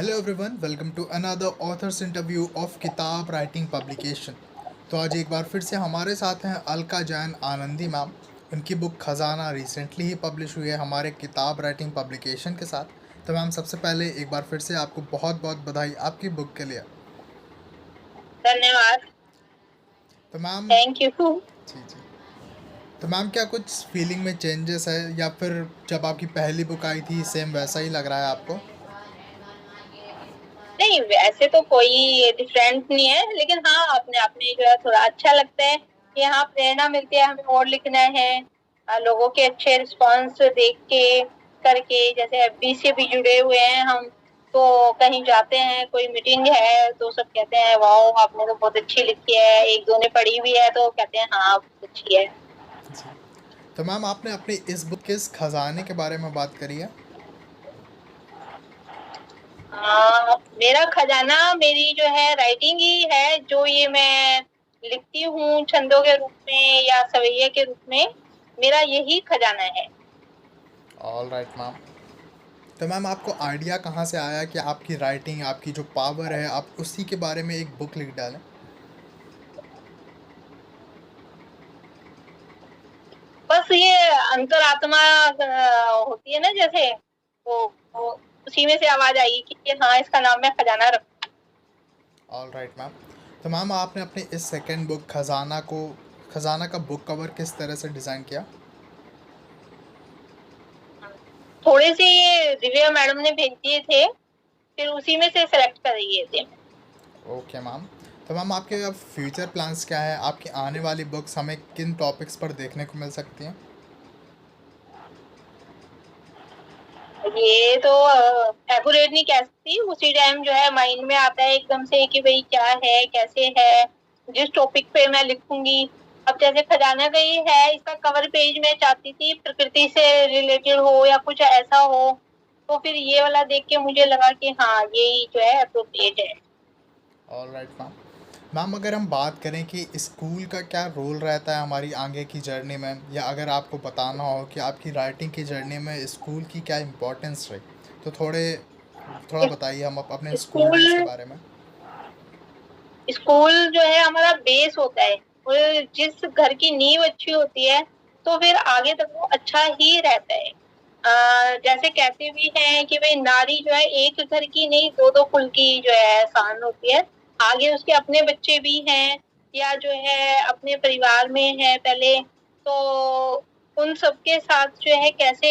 Hello everyone, welcome to another authors interview of Kitab writing publication. तो आज एक बार फिर से हमारे साथ हैं अलका जैन आनंदी मैम। उनकी बुक खजाना रिसेंटली ही पब्लिश हुई है हमारे किताब राइटिंग पब्लिकेशन के साथ। तो मैम, सबसे पहले एक बार फिर से आपको बहुत बहुत बधाई आपकी बुक के लिए। धन्यवाद। तो मैम, थैंक यू। जी जी, तो मैम क्या कुछ फीलिंग में चेंजेस है या फिर जब आपकी पहली बुक आई थी सेम वैसा ही लग रहा है आपको? नहीं, वैसे तो कोई डिफरेंस नहीं है, लेकिन हाँ अपने आप में जो है थोड़ा अच्छा लगता है कि हाँ प्रेरणा मिलती है, हमें और लिखना है। लोगों के अच्छे रिस्पांस देख के करके, जैसे एफबी से भी जुड़े हुए हैं हम, तो कहीं जाते हैं कोई मीटिंग है तो सब कहते हैं वाह आपने तो बहुत अच्छी लिखी है, एक दो ने पढ़ी भी है तो कहते हैं हाँ बहुत अच्छी है। जी। तो मैम, आपने अपनी इस बुक के इस खजाने के बारे में बात करी है। मेरा खजाना मेरी जो है राइटिंग ही है, जो ये मैं लिखती हूँ छंदों के रूप में या सवैये के रूप में, मेरा यही खजाना है। All right ma'am. तो मैम, आपको आइडिया कहाँ से आया कि आपकी राइटिंग, आपकी जो पावर है, आप उसी के बारे में एक बुक लिख डालें? बस ये अंतरात्मा होती है ना, जैसे वो उसी में से आवाज आई कि हाँ इसका नाम मैं खजाना रखूं। All right ma'am. तो मैम, आपने अपनी इस सेकंड बुक खजाना को, खजाना का बुक कवर किस तरह से डिज़ाइन किया? थोड़े से ये दिव्या मैडम ने भेज दिए थे, फिर उसी में से सेलेक्ट कर दिए थे। Okay ma'am. तो मैम, आपके अब फ्यूचर प्लान्स क्या है? आपकी आने वाली बुक्स हमें किन टॉपिक्स पर देखने को मिल सकती हैं? ये तो एक्यूरेट नहीं कह सकती, उसी टाइम जो है माइंड में आता है एकदम से कि भाई क्या है कैसे है, जिस टॉपिक पे मैं लिखूंगी। अब जैसे खजाना गई है, इसका कवर पेज मैं चाहती थी प्रकृति से रिलेटेड हो या कुछ ऐसा हो, तो फिर ये वाला देख के मुझे लगा कि हाँ यही जो है अप्रोप्रिएट है। All right ma'am. मैम, अगर हम बात करें कि स्कूल का क्या रोल रहता है हमारी आगे की जर्नी में, या अगर आपको बताना हो कि आपकी राइटिंग की जर्नी में स्कूल की क्या इम्पोर्टेंस रही, तो थोड़ा बताइए हम अपने स्कूल स्कूल डेज के बारे में। स्कूल जो है हमारा बेस होता है, और जिस घर की नींव अच्छी होती है तो फिर आगे तक वो अच्छा ही रहता है। जैसे कहते भी हैं कि भाई नारी जो है एक घर की नहीं दो दो कुल की जो है शान होती है। आगे उसके अपने बच्चे भी हैं या जो है अपने परिवार में है पहले, तो उन सबके साथ जो है कैसे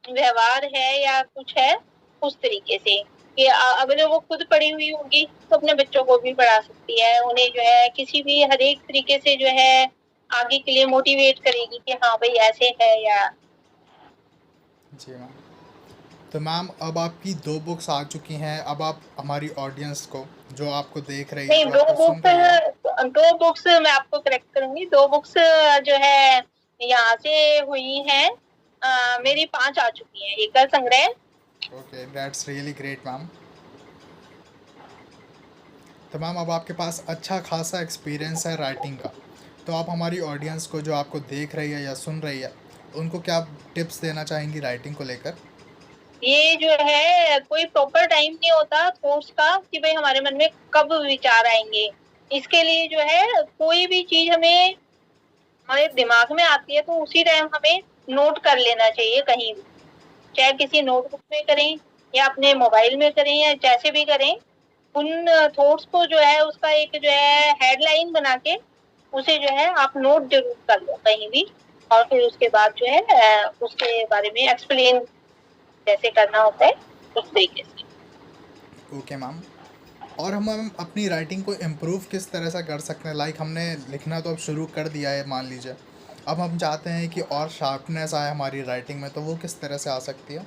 व्यवहार है या कुछ है उस तरीके से कि अगर वो खुद पढ़ी हुई होगी तो अपने बच्चों को भी पढ़ा सकती है, उन्हें जो है किसी भी हर एक तरीके से जो है आगे के लिए मोटिवेट करेगी कि हाँ भाई ऐसे है या। जी मैम। तो मैम, अब आपकी दो बुक्स आ चुकी हैं। अब आप हमारी ऑडियंस को, जो आपको देख रही है, नहीं, जो आपको सुन रही है। दो बुक्स मैं आपको करेक्ट करूंगी, दो बुक्स जो है यहाँ से हुई हैं। मेरी 5 आ चुकी हैं, एकल संग्रह। Okay, that's really great ma'am. तो मैम, अब आपके पास अच्छा खासा एक्सपीरियंस है राइटिंग का। तो आप हमारी ऑडियंस को, जो आपको देख रही है या सुन रही है, उनको क्या टिप्स देना चाहेंगी राइटिंग को लेकर? ये जो है कोई प्रॉपर टाइम नहीं होता थॉट्स का कि भाई हमारे मन में कब विचार आएंगे। इसके लिए जो है कोई भी चीज हमें हमारे दिमाग में आती है तो उसी टाइम हमें नोट कर लेना चाहिए कहीं भी, चाहे किसी नोटबुक में करें या अपने मोबाइल में करें या जैसे भी करें। उन थॉट्स को जो है उसका एक जो है हेडलाइन बना के उसे जो है आप नोट जरूर कर लो कहीं भी, और फिर उसके बाद जो है उसके बारे में एक्सप्लेन जैसे करना होता है उस तरीके से। Okay ma'am. और हम अपनी राइटिंग को इम्प्रूव किस तरह से कर सकते हैं? लाइक हमने लिखना तो अब शुरू कर दिया है, मान लीजिए। अब हम चाहते हैं कि और शार्पनेस आए हमारी राइटिंग में, तो वो किस तरह से आ सकती है?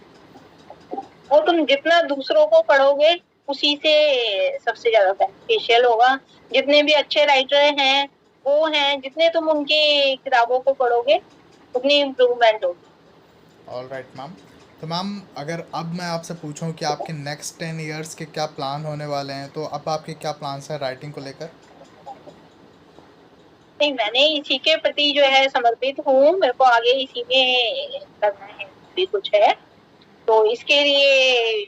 वो तुम जितना दूसरों को पढ़ोगे उसी से सबसे ज्यादा बेनिफिशियल होगा। जितने भी अच्छे राइटर हैं वो हैं, जितने तुम उनकी किताबों को पढ़ोगे उतनी इम्प्रूवमेंट होगी। All right ma'am. तो मैम, अगर अब मैं आपसे पूछूं कि आपके नेक्स्ट 10 ईयर्स के क्या प्लान होने वाले हैं, तो अब आपके क्या प्लान्स हैं राइटिंग को लेकर? नहीं, मैंने इसी के प्रति जो है समर्पित हूँ, मेरे को आगे इसी में करना है भी कुछ है, तो इसके लिए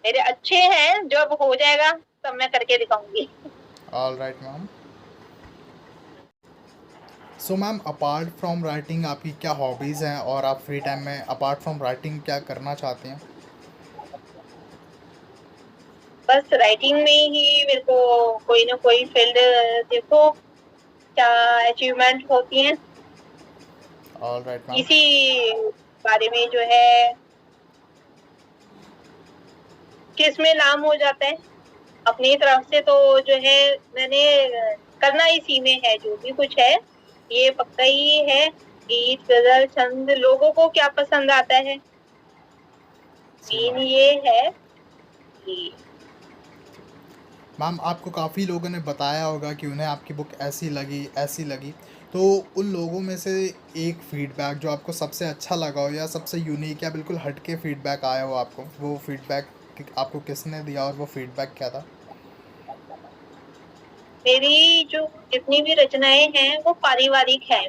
मेरे अच्छे हैं, जब हो जाएगा तब मैं करके दिखाऊंगी। All right ma'am. So ma'am, apart from writing आपकी क्या हॉबीज़ हैं, और आप फ्री टाइम में अपार्ट फ्रॉम राइटिंग क्या करना चाहती हैं? बस राइटिंग में ही मेरे को कोई ना कोई फील्ड, देखो क्या अचीवमेंट होती है, ऑल राइट मैम। इसी बारे में जो है किसमें नाम हो जाता है। अपनी तरफ से तो जो है मैंने करना इसी में है, जो भी कुछ है ये पक्का ही है। गीत, गजल, छंद लोगों को क्या पसंद आता है, जी मेन मैम। ये है कि मैम, आपको काफ़ी लोगों ने बताया होगा कि उन्हें आपकी बुक ऐसी लगी, तो उन लोगों में से एक फीडबैक जो आपको सबसे अच्छा लगा हो, या सबसे यूनिक या बिल्कुल हटके फीडबैक आया हो आपको, वो फीडबैक आपको किसने दिया और वो फीडबैक क्या था? मेरी जो जितनी भी रचनाएं हैं वो पारिवारिक हैं।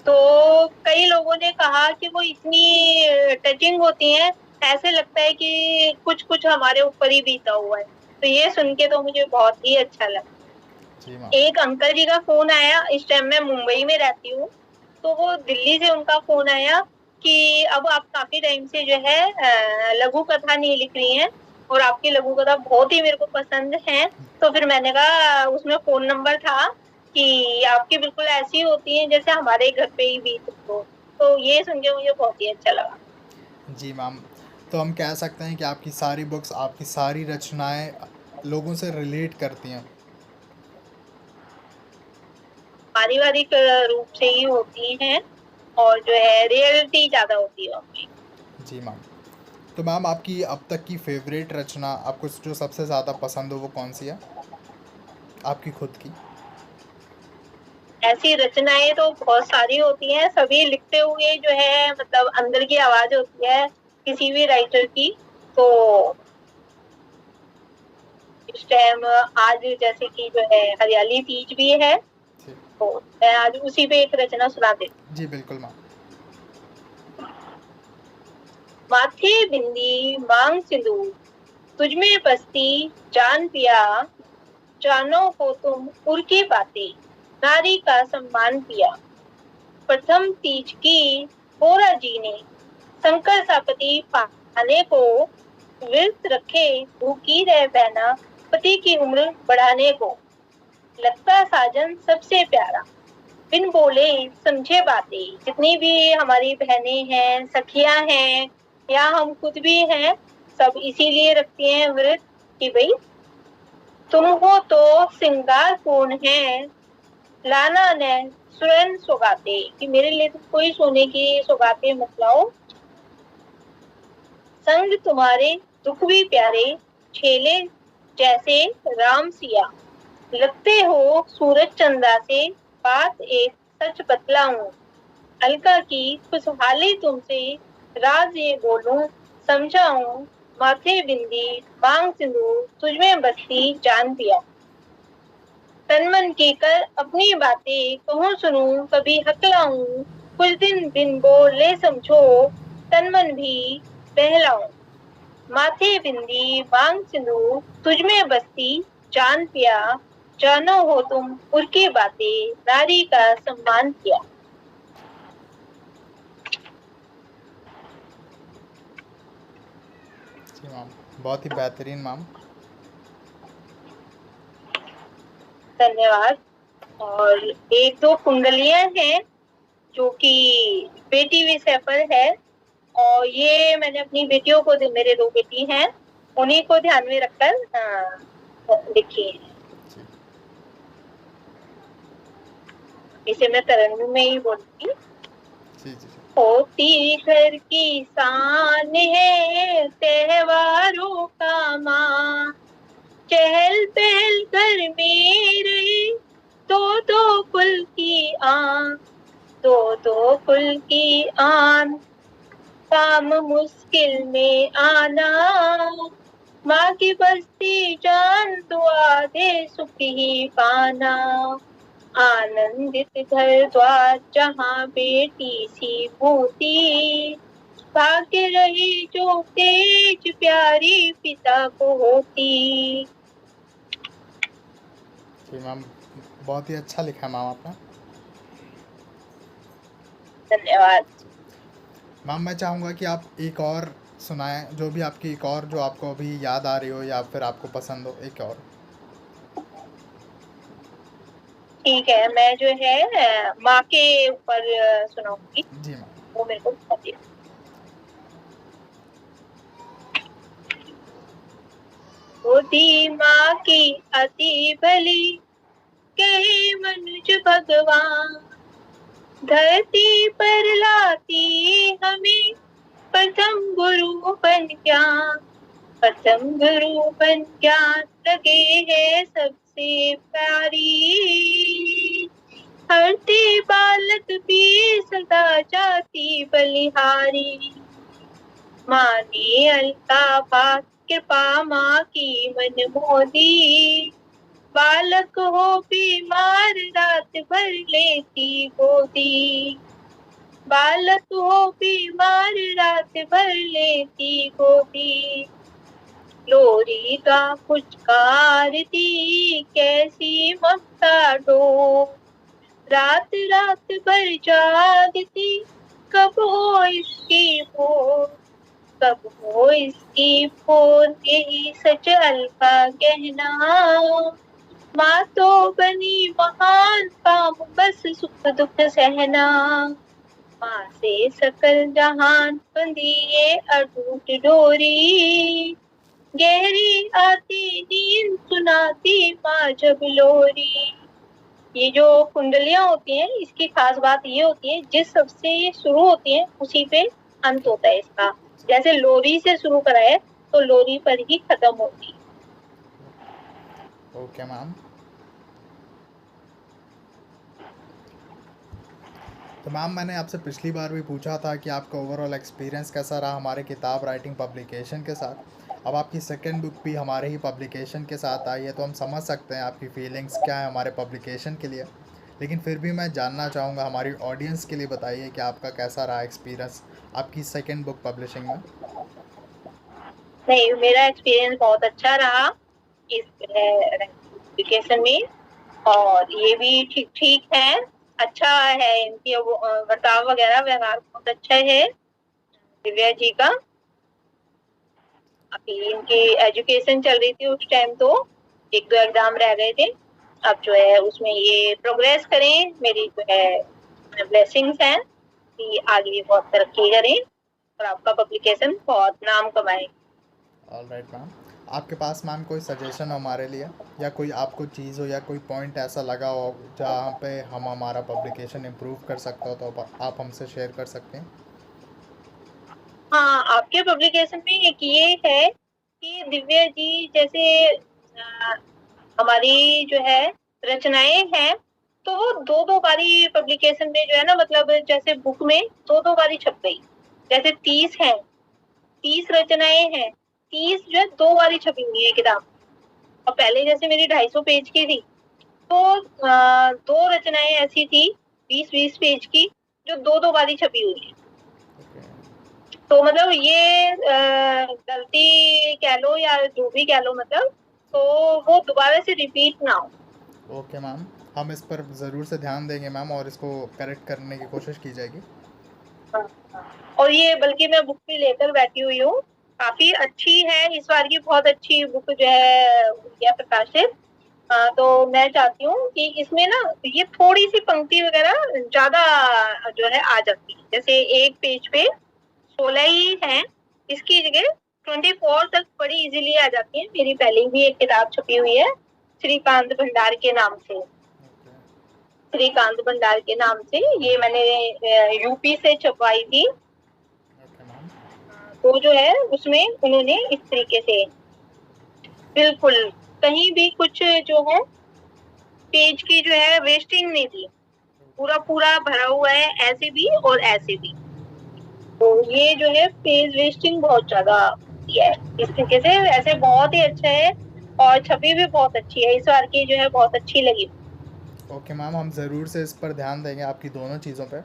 तो कई लोगों ने कहा कि वो इतनी टचिंग होती हैं, ऐसे लगता है कि कुछ कुछ हमारे ऊपर ही बीता हुआ है। तो ये सुन के तो मुझे बहुत ही अच्छा लगा। जी मैम। एक अंकल जी का फोन आया, इस टाइम मैं मुंबई में रहती हूँ, तो वो दिल्ली से उनका फोन आया कि अब आप काफी टाइम से जो है लघु कथा नहीं लिख रही हैं, और आपकी लघु कथा बहुत ही मेरे को पसंद है। तो फिर मैंने कहा, उसमें फोन नंबर था कि आपकी बिल्कुल ऐसी होती है जैसे हमारे घर पे ही बीत हो। तो ये सुन के मुझे बहुत ही अच्छा लगा। जी मैम, तो हम कह सकते हैं कि आपकी सारी बुक्स, आपकी सारी रचनाएं लोगों से रिलेट करती हैं। पारिवारिक रूप से ही होती हैं, और जो है रियलिटी ज्यादा होती है उनमें। जी मैम। तो मैम, आपकी अब तक की फेवरेट रचना, आपको जो सबसे ज़्यादा पसंद हो, वो कौन सी है आपकी खुद की? ऐसी रचनाएं तो बहुत सारी होती हैं, सभी लिखते हुए जो है मतलब अंदर की आवाज होती है किसी भी राइटर की। तो इस टाइम आज जैसे कि जो है हरियाली तीज भी है, जी। तो मैं आज उसी पे एक रचना सुना देती जी बिल्कुल मैम। हूँ। माथे बिंदी मांग सिंदूर, तुझ में बसती जान पिया, जानों को तुम उर की बातें, नारी का सम्मान पिया। प्रथम तीज की कोरा जी ने शंकर सा पति पाने को, व्रत रखे भूखी रह बहना, पति की उम्र बढ़ाने को। लगता साजन सबसे प्यारा, बिन बोले समझे बातें। जितनी भी हमारी बहनें हैं, सखियां हैं, या हम खुद भी हैं, सब इसीलिए रखती हैं व्रत कि भाई तुम हो तो श्रृंगार पूर्ण है, लाना ने स्वर्ण सौगाते, कि मेरे लिए तो कोई सोने की सौगातें मत लाओ। संग तुम्हारे दुख भी प्यारे, छेले जैसे राम सिया। लगते हो सूरज चंदा से, बात एक सच बतलाऊं। अलका की खुशहाली तुमसे, राज ये बोलूं समझाऊं। माथे बिंदी मांग सिंदूर, तुझमें बसती जान पिया। तन मन की कर अपनी बातें, कहूं सुनूं कभी हकलाऊं। कुछ दिन बिन बोले समझो, तन मन भी बहलाऊं। माथे बिंदी मांग सिंदूर, तुझमें बसती जान पिया। जानो हो तुम उर की बातें, नारी का सम्मान किया। जी मैम, बहुत ही बेहतरीन मैम। धन्यवाद। और एक दो कुंडलियां हैं जो कि बेटी विषय पर है, और ये मैंने अपनी बेटियों को, मेरे दो बेटी हैं, उन्हीं को ध्यान में रखकर लिखी है। जी। इसे मैं तरंग में ही बोलती। जी जी जी। होती घर की शान है त्योहारों का माँ, चहल पहल घर में रहे, दो दो कुल की आन, दो दो कुल की आन। काम मुश्किल में आना, माँ की बस्ती जान दुआ दे सुख ही पाना। आनंदित घर द्वार जहाँ बेटी सी मोती, भाग्य रही जो तेज प्यारी पिता को होती। जी मैम, बहुत ही अच्छा लिखा है मैम आपने। धन्यवाद। मैम मैं चाहूँगा कि आप एक और सुनाएं, जो भी आपकी एक और जो आपको अभी याद आ रही हो या फिर आपको पसंद हो, एक और। ठीक है, मैं जो है माँ के ऊपर सुनाऊंगी। जी मैम। वो मेरे को बहुत ही होती माँ की अति भली, कहे मनुज भगवान। धरती पर लाती हमें प्रथम गुरु बन ज्ञान। प्रथम गुरु बन ज्ञान लगे है सबसे प्यारी। हरते बालक भी सदा जाती बलिहारी। माँ ने अल्ताफा कृपा माँ की मन मोदी। बालक हो बीमार रात भर लेती गोदी। बालक हो बीमार रात भर लेती गोदी। लोरी का पुचकारती कैसी ममता डो। रात रात भर जागती कब हो इसकी भोर। कब हो इसकी भोर यही सच अलका कहना। माँ तो बनी महान काम बस सुख दुख सहना। माँ से सकल जहान बंधी ये अटूट डोरी। गहरी आती नींद सुनाती माँ जब लोरी। ये जो कुंडलियां होती हैं, इसकी खास बात ये होती है, जिस शब्द से ये शुरू होती है उसी पे अंत होता है इसका। जैसे लोरी से शुरू करा है तो लोरी पर ही खत्म होती है। Okay ma'am. तो मैम मैंने आपसे पिछली बार भी पूछा था कि आपका ओवरऑल एक्सपीरियंस कैसा रहा हमारे किताब राइटिंग पब्लिकेशन के साथ। अब आपकी सेकंड बुक भी हमारे ही पब्लिकेशन के साथ आई है, तो हम समझ सकते हैं आपकी फीलिंग्स क्या है हमारे पब्लिकेशन के लिए। लेकिन फिर भी मैं जानना चाहूँगा, हमारी ऑडियंस के लिए बताइए कि आपका कैसा रहा एक्सपीरियंस आपकी सेकंड बुक पब्लिशिंग में। नहीं, मेरा एक्सपीरियंस बहुत अच्छा रहा इस पब्लिकेशन में, और ये भी ठीक ठीक है, अच्छा है। इनकी बर्ताव वगैरह व्यवहार बहुत अच्छा है दिव्या जी का। अभी इनकी एजुकेशन चल रही थी उस टाइम, तो एक दो एग्जाम रह गए थे। अब जो है उसमें ये प्रोग्रेस करें, मेरी जो है ब्लेसिंग्स हैं कि आगे बहुत तरक्की करें और आपका पब्लिकेशन बहुत नाम कमाए। All right ma'am. आपके पास मैम कोई सजेशन हो हमारे लिए, या कोई आपको चीज़ हो या कोई पॉइंट ऐसा लगा हो जहाँ पे हम हमारा पब्लिकेशन इम्प्रूव कर सकते हो, तो आप हमसे शेयर कर सकते हैं। हाँ, आपके पब्लिकेशन में एक ये है कि दिव्या जी जैसे हमारी जो है रचनाएं हैं, तो वो दो दो बारी पब्लिकेशन में जो है ना, मतलब जैसे बुक में दो दो बारी छप गई। जैसे 30 है, 30 रचनाएं हैं, 30 जो है 2 बारी छपी हुई है किताब। और पहले जैसे मेरी 250 पेज की थी, तो 2 रचनाएं ऐसी थी 20-20 पेज की, जो 2-2 बारी छपी हुई है। तो मतलब ये गलती कह लो या जो भी कह लो, मतलब तो वो दोबारा से रिपीट ना हो। ओके मैम, हम इस पर ज़रूर से ध्यान देंगे मैम, और इसको करेक्ट करने की कोशिश की जाएगी। और ये बल्कि मैं बुक भी लेकर बैठी हुई हूँ, काफी अच्छी है, इस बार की बहुत अच्छी बुक जो है हुई है प्रकाशित। तो मैं चाहती हूँ कि इसमें ना ये थोड़ी सी पंक्ति वगैरह ज्यादा जो है आ जाती है। जैसे एक पेज पे 16 ही है, इसकी जगह 24 तक बड़ी इजीली आ जाती है। मेरी पहले भी एक किताब छपी हुई है श्रीकांत भंडार के नाम से। श्रीकांत भंडार के नाम से ये मैंने यूपी से छपवाई थी। तो जो है उसमें उन्होंने इस तरीके से बिल्कुल कहीं भी कुछ जो है पेज की जो है वेस्टिंग नहीं दी, पूरा पूरा भरा हुआ है, ऐसे भी और ऐसे भी। तो ये जो है पेज वेस्टिंग बहुत ज्यादा है इस तरीके से, ऐसे बहुत ही अच्छा है और छवि भी बहुत अच्छी है, इस बार की जो है बहुत अच्छी लगी। ओके मैम, हम ज़रूर से इस पर ध्यान देंगे, आपकी दोनों चीज़ों पे।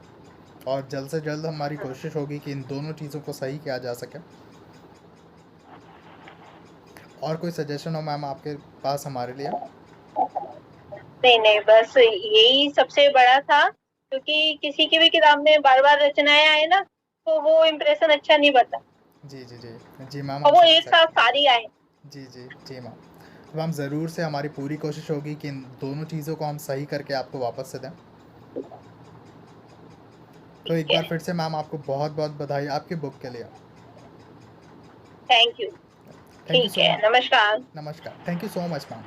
और जल्द से जल्द हमारी हाँ। कोशिश होगी कि इन दोनों चीज़ों को सही किया जा सके। और कोई सजेशन हो मैम आपके पास हमारे लिए? नहीं, नहीं, बस यही सबसे बड़ा था, क्योंकि किसी की भी किताब में बार-बार रचनाएँ आए ना, तो वो इम्प्रेशन अच्छा नहीं बनता, जी, जी, जी। जी मैम, और हम वो समझ एक साथ सकते हैं। सारी आए। जी, जी, जी मैम। तो मैम ज़रूर से हमारी पूरी कोशिश होगी कि इन दोनों चीज़ों को हम सही करके आपको वापस से दें। तो एक ठीक बार है, फिर से मैम आपको बहुत-बहुत बधाई आपकी बुक के लिए। Thank you. थैंक यू ठीक सो है, मच। नमस्कार। नमस्कार। Thank you so much ma'am.